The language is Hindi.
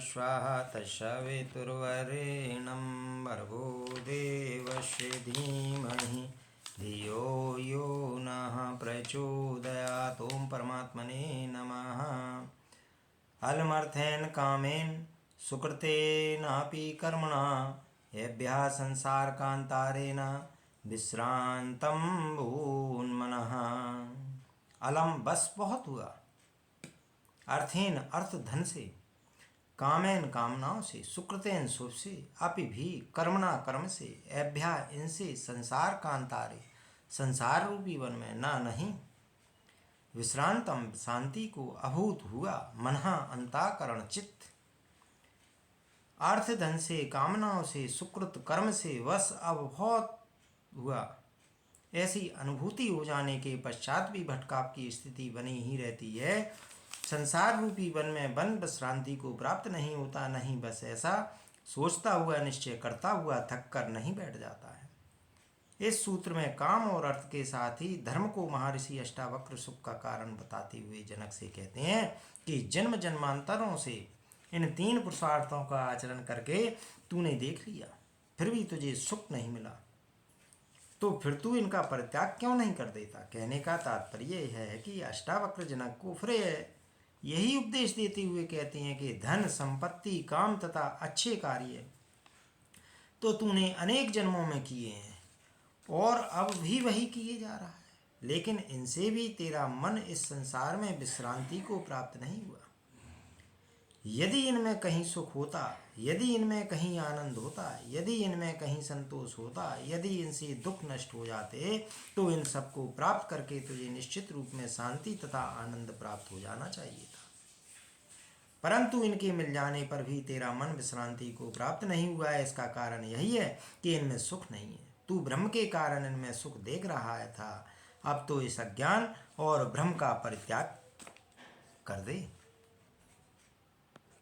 स्वाहा तत्सवितुर्वरेण्यं भर्गो देवस्य धीमहि धियो यो नः प्रचोदयात्। ओम परमात्मने नमः। अलमर्थेन कामेन सुकृतेनापि कर्मणा येभ्यः संसारकान्तारेण विश्रांतं भून्मनः। अलम बस बहुत हुआ, अर्थेन अर्थ धन से, कामेन कामनाओं से, सुकृतेन शुभ से, अपि भी कर्मणा कर्म से, एभ्या इनसे, संसार कांतारे संसार रूपी वन में, ना नहीं, विश्रांतम शांति को, अभूत हुआ, मनहा अंताकरण चित्त, अर्थ धन से, कामनाओं से, सुकृत कर्म से वश अब बहुत हुआ, ऐसी अनुभूति हो जाने के पश्चात भी भटकाव की स्थिति बनी ही रहती है। संसार रूपी वन में वन विश्रांति को प्राप्त नहीं होता, नहीं बस ऐसा सोचता हुआ, निश्चय करता हुआ थक कर नहीं बैठ जाता है। इस सूत्र में काम और अर्थ के साथ ही धर्म को महर्षि अष्टावक्र सुख का कारण बताते हुए जनक से कहते हैं कि जन्म जन्मांतरों से इन तीन पुरुषार्थों का आचरण करके तूने देख लिया, फिर भी तुझे सुख नहीं मिला, तो फिर तू इनका परित्याग क्यों नहीं कर देता। कहने का तात्पर्य यह है कि अष्टावक्र जनक को फिर यही उपदेश देते हुए कहते हैं कि धन, संपत्ति, काम तथा अच्छे कार्य तो तूने अनेक जन्मों में किए हैं और अब भी वही किए जा रहा है, लेकिन इनसे भी तेरा मन इस संसार में विश्रांति को प्राप्त नहीं हुआ। यदि इनमें कहीं सुख होता, यदि इनमें कहीं आनंद होता, यदि इनमें कहीं संतोष होता, यदि इनसे दुख नष्ट हो जाते, तो इन सबको प्राप्त करके तुझे निश्चित रूप में शांति तथा आनंद प्राप्त हो जाना चाहिए था। परंतु इनके मिल जाने पर भी तेरा मन विश्रांति को प्राप्त नहीं हुआ है। इसका कारण यही है कि इनमें सुख नहीं है। तू ब्रह्म के कारण इनमें सुख देख रहा है था, अब तो इस अज्ञान और भ्रम का परित्याग कर दे।